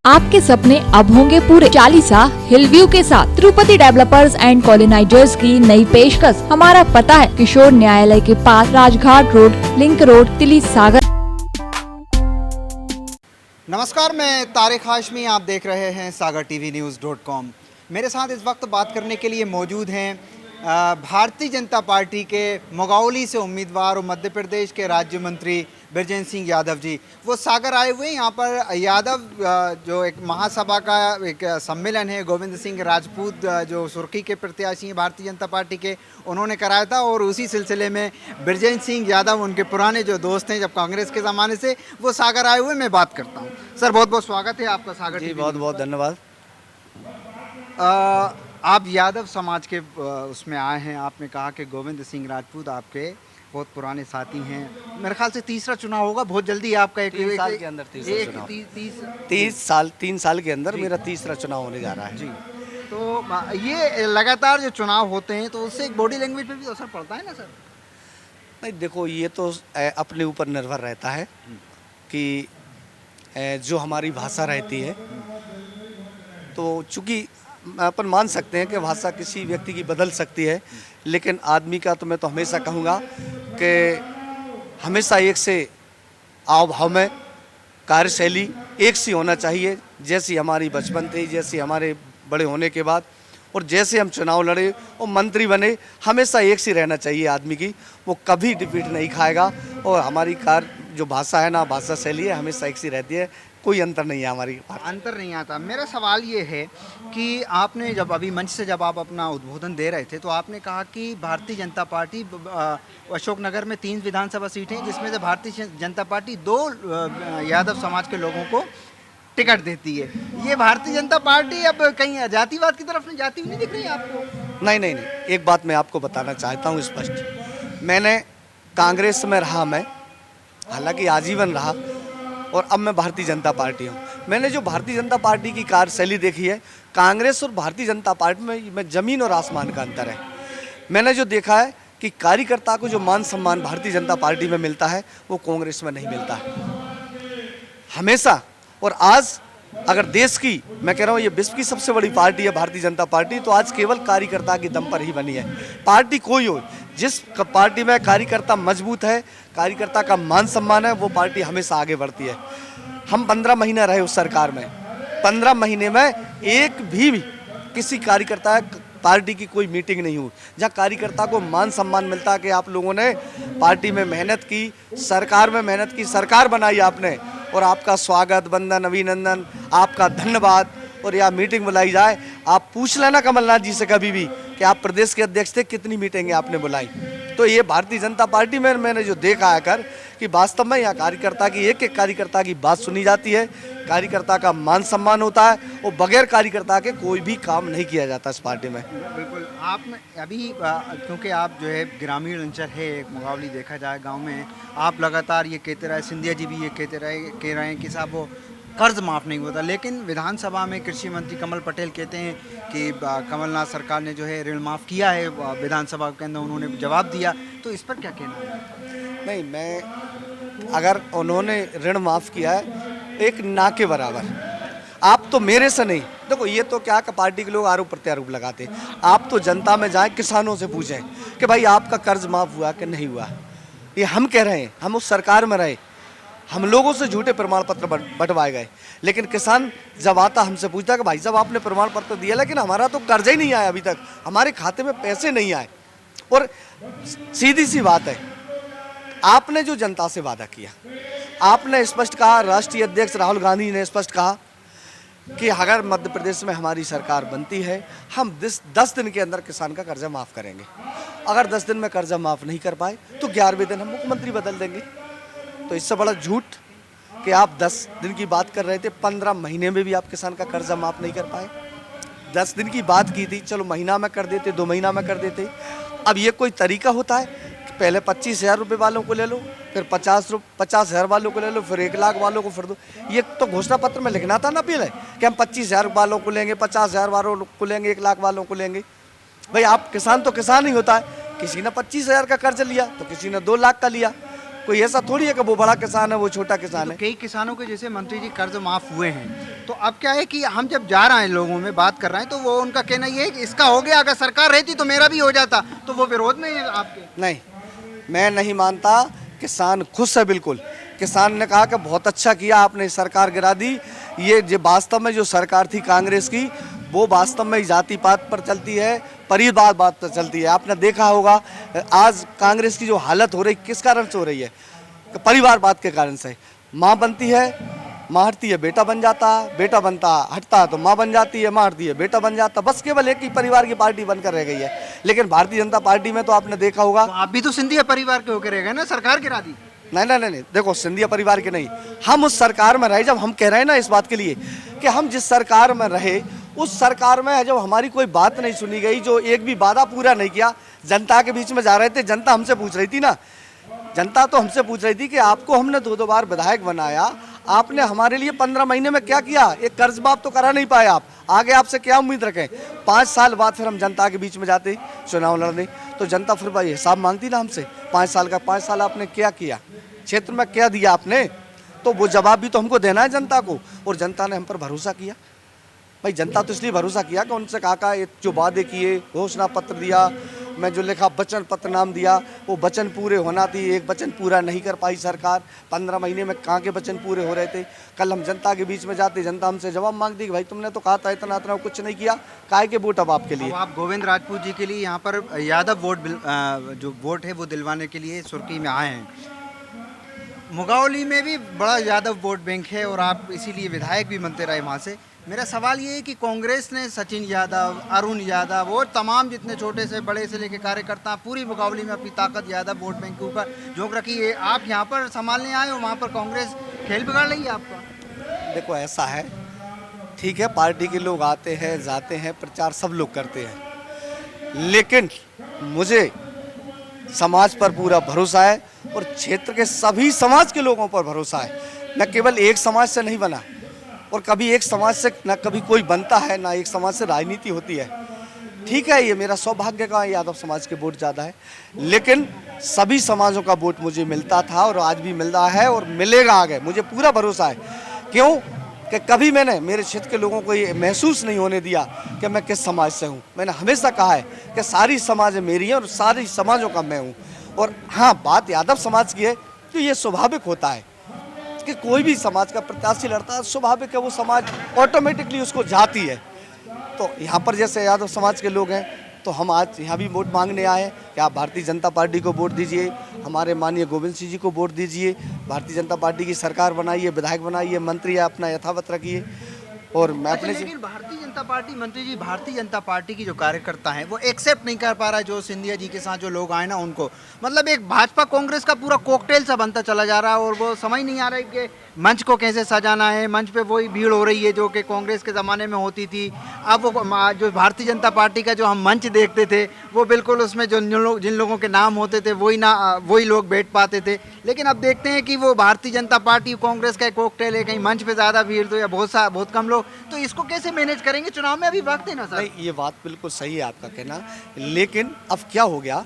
आपके सपने अब होंगे पूरे। चालीसा हिल व्यू के साथ तिरुपति डेवलपर्स एंड कॉलोनाइजर्स की नई पेशकश। हमारा पता है किशोर न्यायालय के पास, राजघाट रोड, लिंक रोड, तिली सागर। नमस्कार, मैं तारिक हाशमी, आप देख रहे हैं सागर टीवी न्यूज़.com। मेरे साथ इस वक्त बात करने के लिए मौजूद हैं भारतीय जनता पार्टी के मुगावली से उम्मीदवार और मध्य प्रदेश के राज्य मंत्री बृजेंद्र सिंह यादव जी। वो सागर आए हुए हैं। यहाँ पर यादव जो एक महासभा का एक सम्मेलन है, गोविंद सिंह राजपूत जो सुर्खी के प्रत्याशी हैं भारतीय जनता पार्टी के, उन्होंने कराया था। और उसी सिलसिले में बृजेंद्र सिंह यादव, उनके पुराने जो दोस्त हैं जब कांग्रेस के ज़माने से, वो सागर आए हुए। मैं बात करता हूँ। सर, बहुत बहुत स्वागत है आपका सागर जी, टीवी। बहुत बहुत धन्यवाद। आप यादव समाज के उसमें आए हैं। आपने कहा कि गोविंद सिंह राजपूत आपके बहुत पुराने साथी हैं। मेरे ख्याल से तीसरा चुनाव होगा बहुत जल्दी आपका। 3 साल के अंदर तीसरा चुनाव। 3 साल के अंदर मेरा तीसरा चुनाव होने जा रहा है। जी। तो ये लगातार जो चुनाव होते हैं तो उससे एक बॉडी लैंग्वेज पे भी असर पड़ता है ना सर? नहीं, देखो, ये तो अपने ऊपर निर्भर रहता है कि जो हमारी भाषा रहती है, तो चूँकि अपन मान सकते हैं कि भाषा किसी व्यक्ति की बदल सकती है, लेकिन आदमी का तो मैं तो हमेशा कहूँगा कि हमेशा एक से आव भाव में कार्यशैली एक सी होना चाहिए। जैसी हमारी बचपन थी, जैसी हमारे बड़े होने के बाद, और जैसे हम चुनाव लड़े और मंत्री बने, हमेशा एक सी रहना चाहिए आदमी की। वो कभी डिफीट नहीं खाएगा। और हमारी जो भाषा है ना, भाषा शैली है, हमेशा एक सी रहती है। कोई अंतर नहीं है हमारी। अंतर नहीं आता। मेरा सवाल ये है कि आपने जब अभी मंच से जब आप अपना उद्बोधन दे रहे थे तो आपने कहा कि भारतीय जनता पार्टी अशोकनगर में 3 विधानसभा सीटें हैं, जिसमें से भारतीय जनता पार्टी 2 यादव समाज के लोगों को टिकट देती है। ये भारतीय जनता पार्टी अब कहीं जातिवाद की तरफ नहीं जाती हुई नहीं दिख रही आपको? नहीं नहीं नहीं, एक बात मैं आपको बताना चाहता हूँ स्पष्ट। मैंने कांग्रेस में रहा, मैं हालांकि आजीवन रहा, और अब मैं भारतीय जनता पार्टी हूँ। मैंने जो भारतीय जनता पार्टी की कार्यशैली देखी है, कांग्रेस और भारतीय जनता पार्टी में ज़मीन और आसमान का अंतर है। मैंने जो देखा है कि कार्यकर्ता को जो मान सम्मान भारतीय जनता पार्टी में मिलता है, वो कांग्रेस में नहीं मिलता है हमेशा। और आज अगर देश की, मैं कह रहा हूँ, ये विश्व की सबसे बड़ी पार्टी है भारतीय जनता पार्टी, तो आज केवल कार्यकर्ता के दम पर ही बनी है। पार्टी कोई हो, जिस पार्टी में कार्यकर्ता मजबूत है, कार्यकर्ता का मान सम्मान है, वो पार्टी हमेशा आगे बढ़ती है। हम 15 महीने रहे उस सरकार में। 15 महीने में एक भी किसी कार्यकर्ता पार्टी की कोई मीटिंग नहीं हुई जहाँ कार्यकर्ता को मान सम्मान मिलता कि आप लोगों ने पार्टी में मेहनत की, सरकार में मेहनत की, सरकार बनाई आपने, और आपका स्वागत, वंदन, अभिनंदन, आपका धन्यवाद। और या मीटिंग बुलाई जाए, आप पूछ लेना कमलनाथ जी से कभी भी कि आप प्रदेश के अध्यक्ष थे, कितनी मीटिंगें आपने बुलाई। तो ये भारतीय जनता पार्टी में मैंने जो देखा है कर कि वास्तव में यहाँ कार्यकर्ता की, एक एक कार्यकर्ता की बात सुनी जाती है, कार्यकर्ता का मान सम्मान होता है, और बगैर कार्यकर्ता के कोई भी काम नहीं किया जाता इस पार्टी में। बिल्कुल। आपने अभी क्योंकि आप जो है ग्रामीण अंचल है, एक मुगावली देखा जाए गांव में, आप लगातार ये कहते रहे, सिंधिया जी भी ये कह रहे हैं कि साहब वो कर्ज माफ़ नहीं होता, लेकिन विधानसभा में कृषि मंत्री कमल पटेल कहते हैं कि कमलनाथ सरकार ने जो है ऋण माफ़ किया है। विधानसभा के अंदर उन्होंने जवाब दिया, तो इस पर क्या कहना है? नहीं, मैं अगर उन्होंने ऋण माफ़ किया है, एक ना के बराबर। आप तो मेरे से नहीं, देखो, ये तो क्या कि पार्टी के लोग आरोप प्रत्यारोप लगाते। आप तो जनता में जाएं, किसानों से पूछें कि भाई आपका कर्ज माफ़ हुआ कि नहीं हुआ। ये हम कह रहे हैं, हम उस सरकार में रहे, हम लोगों से झूठे प्रमाण पत्र बंटवाए गए, लेकिन किसान जब आता हमसे पूछता कि भाई साहब आपने प्रमाण पत्र दिया, लेकिन हमारा तो कर्ज ही नहीं आया अभी तक, हमारे खाते में पैसे नहीं आए। और सीधी सी बात है, आपने जो जनता से वादा किया, आपने स्पष्ट कहा, राष्ट्रीय अध्यक्ष राहुल गांधी ने स्पष्ट कहा कि अगर मध्य प्रदेश में हमारी सरकार बनती है, हम 10 दिन के अंदर किसान का कर्जा माफ़ करेंगे। अगर 10 दिन में कर्जा माफ़ नहीं कर पाए तो 11वें दिन हम मुख्यमंत्री बदल देंगे। तो इससे बड़ा झूठ कि आप 10 दिन की बात कर रहे थे, 15 महीने में भी आप किसान का कर्जा माफ़ नहीं कर पाए। 10 दिन की बात की थी, चलो महीना में कर देते, 2 महीना में कर देते। अब ये कोई तरीका होता है कि पहले 25,000 रुपये वालों को ले लो, फिर 50,000 वालों को ले लो, फिर 1 लाख वालों को फिर दो। ये तो घोषणा पत्र में लिखना था ना पहले कि हम 25,000 वालों को लेंगे, 50,000 वालों को लेंगे, 1 लाख वालों को लेंगे। भाई आप किसान तो किसान ही होता है, किसी ने 25,000 का कर्ज लिया तो किसी ने 2 लाख का लिया। कोई ऐसा थोड़ी है कि वो बड़ा किसान है वो छोटा किसान तो है। कई किसानों के जैसे मंत्री जी कर्ज माफ हुए हैं, तो अब क्या है कि हम जब जा रहे हैं लोगों में बात कर रहे हैं तो वो उनका कहना ये है कि इसका हो गया, अगर सरकार रहती तो मेरा भी हो जाता, तो वो विरोध में है आपके। नहीं, मैं नहीं मानता। किसान खुश है बिल्कुल। किसान ने कहा कि बहुत अच्छा किया आपने सरकार गिरा दी। ये जो वास्तव में जो सरकार थी कांग्रेस की, वो वास्तव में जाति पात पर चलती है, परिवार बात पर चलती है। आपने देखा होगा आज कांग्रेस की जो हालत हो रही किस कारण से हो रही है, परिवार बात के कारण से। माँ बनती है, माँ हटती है बेटा बन जाता, बेटा बनता हटता तो माँ बन जाती है, माँ हटती है बेटा बन जाता। बस केवल एक ही परिवार की पार्टी बनकर रह गई है। लेकिन भारतीय जनता पार्टी में तो आपने देखा होगा। तो आप भी तो सिंधिया परिवार के होकर रह गए ना, सरकार गिरा दी। नहीं, देखो सिंधिया परिवार के नहीं, हम उस सरकार में रहे। जब हम कह रहे हैं ना इस बात के लिए कि हम जिस सरकार में रहे, उस सरकार में जब हमारी कोई बात नहीं सुनी गई, जो एक भी वादा पूरा नहीं किया, जनता के बीच में जा रहे थे, जनता हमसे पूछ रही थी ना, जनता तो हमसे पूछ रही थी कि आपको हमने 2 बार विधायक बनाया, आपने हमारे लिए 15 महीने में क्या किया? एक कर्ज माफ तो करा नहीं पाए आप, आगे आपसे क्या उम्मीद रखें? 5 साल बाद फिर हम जनता के बीच में जाते चुनाव लड़ने, तो जनता फिर भाई हिसाब मांगती ना हमसे 5 साल का। 5 साल आपने क्या किया, क्षेत्र में क्या दिया आपने? तो वो जवाब भी तो हमको देना है जनता को। और जनता ने हम पर भरोसा किया। भाई जनता तो इसलिए भरोसा किया कि उनसे कहा जो वादे किए, घोषणा पत्र दिया, मैं जो लिखा वचन पत्र नाम दिया, वो वचन पूरे होना थी। एक वचन पूरा नहीं कर पाई सरकार। 15 महीने में कहाँ के वचन पूरे हो रहे थे? कल हम जनता के बीच में जाते, जनता हमसे जवाब मांगती कि भाई तुमने तो कहा था इतना इतना, कुछ नहीं किया, काहे के वोट अब आपके लिए। अब आप गोविंद राजपूत जी के लिए यहाँ पर यादव जो वोट है वो दिलवाने के लिए सुर्खी में आए हैं। मुगावली में भी बड़ा यादव वोट बैंक है और आप इसीलिए विधायक भी बनते रहे वहाँ से। मेरा सवाल ये है कि कांग्रेस ने सचिन यादव, अरुण यादव और तमाम जितने छोटे से बड़े से लेकर कार्यकर्ता पूरी मुकाबले में अपनी ताकत यादव वोट बैंक के ऊपर झोंक रखी है। आप यहाँ पर संभालने आए हो, वहाँ पर कांग्रेस खेल बिगाड़ रही है आपका। देखो ऐसा है, ठीक है, पार्टी के लोग आते हैं जाते हैं, प्रचार सब लोग करते हैं, लेकिन मुझे समाज पर पूरा भरोसा है और क्षेत्र के सभी समाज के लोगों पर भरोसा है। मैं केवल एक समाज से नहीं बना, और कभी एक समाज से ना कभी कोई बनता है, ना एक समाज से राजनीति होती है। ठीक है, ये मेरा सौभाग्य का यादव समाज के वोट ज़्यादा है, लेकिन सभी समाजों का वोट मुझे मिलता था और आज भी मिल रहा है और मिलेगा आगे, मुझे पूरा भरोसा है। क्यों कि कभी मैंने मेरे क्षेत्र के लोगों को ये महसूस नहीं होने दिया कि मैं किस समाज से हूँ। मैंने हमेशा कहा है कि सारी समाज मेरी है और सारी समाजों का मैं हूँ। और हाँ, बात यादव समाज की है तो ये स्वाभाविक होता है कि कोई भी समाज का प्रत्याशी लड़ता है, स्वाभाविक है वो समाज ऑटोमेटिकली उसको जाती है। तो यहाँ पर जैसे यादव समाज के लोग हैं, तो हम आज यहाँ भी वोट मांगने आए हैं कि आप भारतीय जनता पार्टी को वोट दीजिए, हमारे माननीय गोविंद सिंह जी को वोट दीजिए, भारतीय जनता पार्टी की सरकार बनाइए, विधायक बनाइए, मंत्री अपना यथावत रखिए। और मैं अपने लेकिन भारतीय जनता पार्टी मंत्री जी, भारतीय जनता पार्टी की जो कार्यकर्ता हैं वो एक्सेप्ट नहीं कर पा रहा है जो सिंधिया जी के साथ जो लोग आए ना उनको, मतलब एक भाजपा कांग्रेस का पूरा कॉकटेल सा बनता चला जा रहा है और वो समझ नहीं आ रहा है कि मंच को कैसे सजाना है। मंच पे वही भीड़ हो रही है जो कि कांग्रेस के ज़माने में होती थी। अब वो जो भारतीय जनता पार्टी का जो हम मंच देखते थे वो बिल्कुल उसमें जो जिन लोगों के नाम होते थे वही लोग बैठ पाते थे। लेकिन अब देखते हैं कि वो भारतीय जनता पार्टी कांग्रेस का एक कॉकटेल है, कहीं मंच पे ज़्यादा भीड़ तो या बहुत कम लोग, तो इसको कैसे मैनेज करेंगे? चुनाव में अभी वक्त है ना सर। नहीं, ये बात बिल्कुल सही है आपका कहना, लेकिन अब क्या हो गया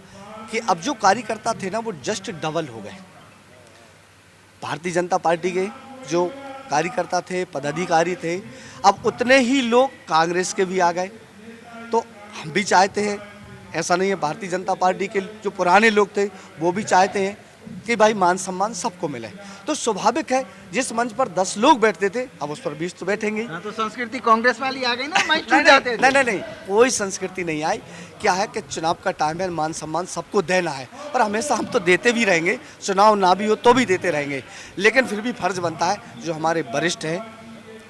कि अब जो कार्यकर्ता थे ना वो जस्ट डबल हो गए। भारतीय जनता पार्टी के जो कार्यकर्ता थे, पदाधिकारी थे, अब उतने ही लोग कांग्रेस के भी आ गए। तो हम भी चाहते हैं, ऐसा नहीं है, भारतीय जनता पार्टी के जो पुराने लोग थे वो भी चाहते हैं कि भाई मान सम्मान सबको मिले। तो स्वाभाविक है, जिस मंच पर 10 लोग बैठते थे अब उस पर 20 तो बैठेंगे। हाँ, तो संस्कृति कांग्रेस वाली आ गई ना, मंच टूट जाते थे। नहीं, कोई संस्कृति नहीं आई। क्या है कि चुनाव का टाइम है, मान सम्मान सबको देना है और हमेशा हम तो देते भी रहेंगे, चुनाव ना भी हो तो भी देते रहेंगे। लेकिन फिर भी फर्ज बनता है जो हमारे वरिष्ठ हैं,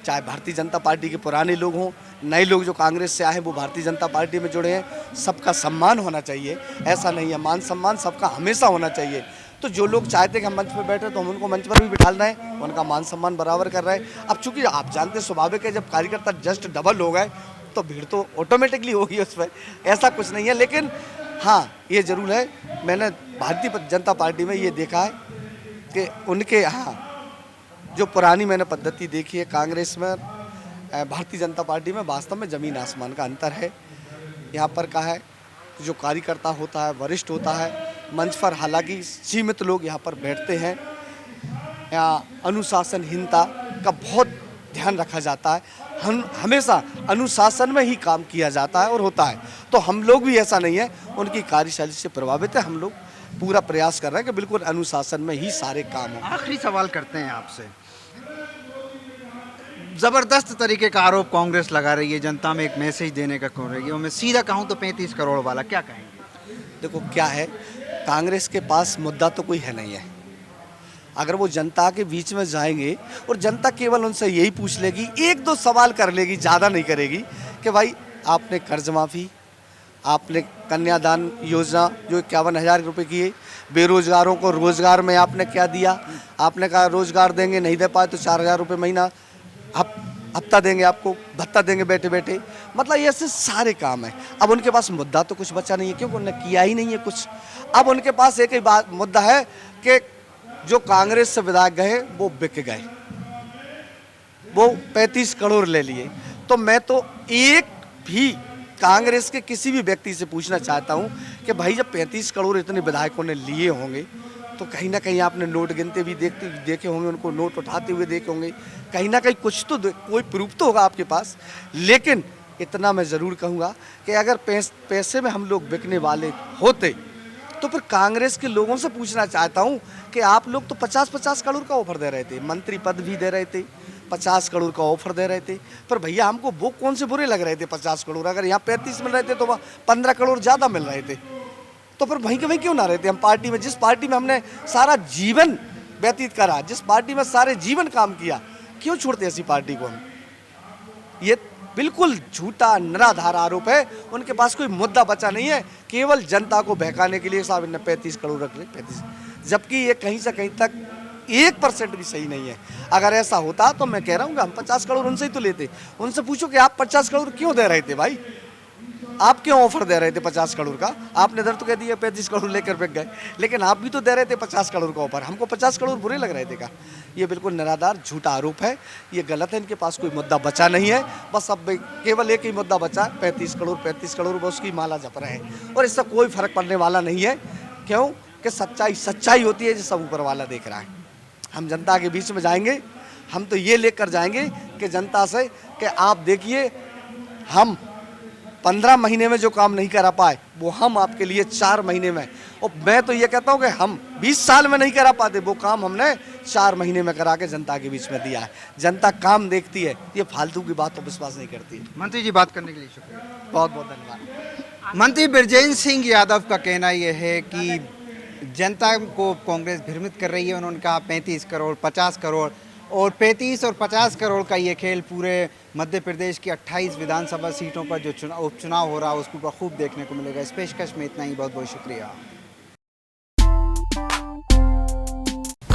चाहे भारतीय जनता पार्टी के पुराने लोग हों, नए लोग जो कांग्रेस से आए हैं वो भारतीय जनता पार्टी में जुड़े हैं, सबका सम्मान होना चाहिए। ऐसा नहीं है, मान सम्मान सबका हमेशा होना चाहिए। तो जो लोग चाहते हैं कि हम मंच पर बैठे तो हम उनको मंच पर भी बिठा रहे हैं, उनका मान सम्मान बराबर कर रहे हैं। अब चूंकि आप जानते हैं स्वाभाविक है, जब कार्यकर्ता जस्ट डबल हो गए तो भीड़ तो ऑटोमेटिकली होगी उस पर, ऐसा कुछ नहीं है। लेकिन हाँ, ये ज़रूर है, मैंने भारतीय जनता पार्टी में ये देखा है कि उनके यहाँ जो पुरानी मैंने पद्धति देखी है कांग्रेस में, भारतीय जनता पार्टी में वास्तव में ज़मीन आसमान का अंतर है। यहाँ पर क्या है, जो कार्यकर्ता होता है, वरिष्ठ होता है, मंच पर हालांकि सीमित लोग यहाँ पर बैठते हैं, यहाँ अनुशासनहीनता का बहुत ध्यान रखा जाता है। हम हमेशा अनुशासन में ही काम किया जाता है और होता है, तो हम लोग भी ऐसा नहीं है उनकी कार्यशैली से प्रभावित है। हम लोग पूरा प्रयास कर रहे हैं कि बिल्कुल अनुशासन में ही सारे काम हों। आखिरी सवाल करते हैं आपसे, जबरदस्त तरीके का आरोप कांग्रेस लगा रही है, जनता में एक मैसेज देने का कर रही है, और मैं सीधा कहूं तो 35 करोड़ वाला, क्या कहेंगे? देखो क्या है, कांग्रेस के पास मुद्दा तो कोई है नहीं है। अगर वो जनता के बीच में जाएंगे और जनता केवल उनसे यही पूछ लेगी, एक दो सवाल कर लेगी, ज़्यादा नहीं करेगी, कि भाई आपने कर्ज माफ़ी, आपने कन्यादान योजना जो 51,000 रुपये की है, बेरोजगारों को रोजगार में आपने क्या दिया, आपने कहा रोजगार देंगे, नहीं दे पाए तो 4,000 रुपये महीना हफ्ता देंगे, आपको भत्ता देंगे बैठे बैठे, मतलब ये ऐसे सारे काम है। अब उनके पास मुद्दा तो कुछ बचा नहीं है, क्योंकि उन्होंने किया ही नहीं है कुछ। अब उनके पास एक ही बात मुद्दा है कि जो कांग्रेस से विधायक गए वो बिक गए, वो 35 करोड़ ले लिए। तो मैं तो एक भी कांग्रेस के किसी भी व्यक्ति से पूछना चाहता हूं कि भाई जब 35 करोड़ इतने विधायकों ने लिए होंगे तो कहीं ना कहीं आपने नोट गिनते भी देखे होंगे, उनको नोट उठाते हुए देखे होंगे, कहीं ना कहीं कुछ तो कोई प्रूफ तो होगा आपके पास। लेकिन इतना मैं ज़रूर कहूँगा कि अगर पैसे में हम लोग बिकने वाले होते तो फिर कांग्रेस के लोगों से पूछना चाहता हूँ कि आप लोग तो 50-50 करोड़ का ऑफर दे रहे थे, मंत्री पद भी दे रहे थे, 50 करोड़ का ऑफर दे रहे थे, पर भैया हमको वो कौन से बुरे लग रहे थे 50 करोड़? अगर यहाँ 35 मिल रहे थे तो वहाँ 15 करोड़ ज़्यादा मिल रहे थे, तो फिर वहीं के वहीं क्यों ना रहते हम पार्टी में? जिस पार्टी में हमने सारा जीवन व्यतीत करा, जिस पार्टी में सारे जीवन काम किया, क्यों छोड़ते ऐसी पार्टी को हम? ये बिल्कुल झूठा निराधार आरोप है। उनके पास कोई मुद्दा बचा नहीं है, केवल जनता को बहकाने के लिए साहब इन्हें 35 करोड़ रख ले 35, जबकि ये कहीं से कहीं तक 1% भी सही नहीं है। अगर ऐसा होता तो मैं कह रहा हूँ कि हम 50 करोड़ उनसे ही तो लेते। उनसे पूछो कि आप 50 करोड़ क्यों दे रहे थे भाई, आप क्यों ऑफर दे रहे थे 50 करोड़ का? आपने इधर तो कह दिया 35 करोड़ लेकर बिक गए, लेकिन आप भी तो दे रहे थे 50 करोड़ का ऑफर। हमको 50 करोड़ बुरे लग रहे थे का? ये बिल्कुल निराधार झूठा आरोप है, ये गलत है। इनके पास कोई मुद्दा बचा नहीं है, बस अब केवल एक ही मुद्दा बचा, 35 करोड़ बस उसकी माला जप रहे हैं, और इससे कोई फर्क पड़ने वाला नहीं है। क्यों कि सच्चाई होती है जो सब ऊपर वाला देख रहा है। हम जनता के बीच में जाएंगे, हम तो ये लेकर जाएंगे कि जनता से कि आप देखिए, हम 15 महीने में जो काम नहीं करा पाए वो हम आपके लिए 4 महीने में, और मैं तो ये कहता हूँ कि हम 20 साल में नहीं करा पाते वो काम हमने 4 महीने में करा के जनता के बीच में दिया है। जनता काम देखती है, ये फालतू की बात तो विश्वास नहीं करती है। मंत्री जी, बात करने के लिए शुक्रिया, बहुत बहुत धन्यवाद। मंत्री बृजेंद्र सिंह यादव का कहना यह है कि जनता को कांग्रेस भ्रमित कर रही है। उन्होंने कहा 35 करोड़ 50 करोड़, और 35 और 50 करोड़ का ये खेल पूरे मध्य प्रदेश की 28 विधानसभा सीटों पर जो उपचुनाव हो रहा है उसके ऊपर खूब देखने को मिलेगा। इस पेशकश में इतना ही, बहुत बहुत शुक्रिया।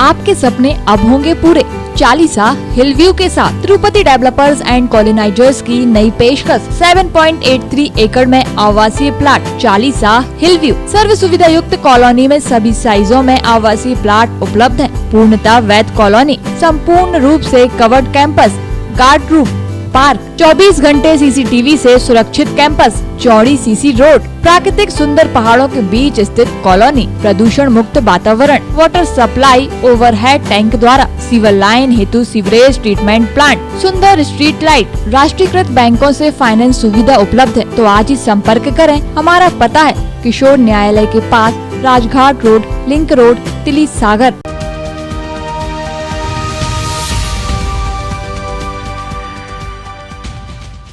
आपके सपने अब होंगे पूरे। चालीसा हिलव्यू के साथ तिरुपति डेवलपर्स एंड कॉलोनाइजर्स की नई पेशकश 7.83 एकड़ में आवासीय प्लाट। चालीसा हिलव्यू सर्व सुविधा युक्त कॉलोनी में सभी साइजों में आवासीय प्लाट उपलब्ध हैं। पूर्णतः वैध कॉलोनी, संपूर्ण रूप से covered campus, guard room, park, 24 घंटे सीसीटीवी से सुरक्षित कैंपस, चौड़ी सीसी रोड, प्राकृतिक सुंदर पहाड़ों के बीच स्थित कॉलोनी, प्रदूषण मुक्त वातावरण, वाटर सप्लाई ओवरहेड टैंक द्वारा, सीवर लाइन हेतु सीवरेज ट्रीटमेंट प्लांट, सुंदर स्ट्रीट लाइट, राष्ट्रीयकृत बैंकों से फाइनेंस सुविधा उपलब्ध है। तो आज ही संपर्क करें। हमारा पता है किशोर न्यायालय के पास, राजघाट रोड, लिंक रोड, तिली सागर।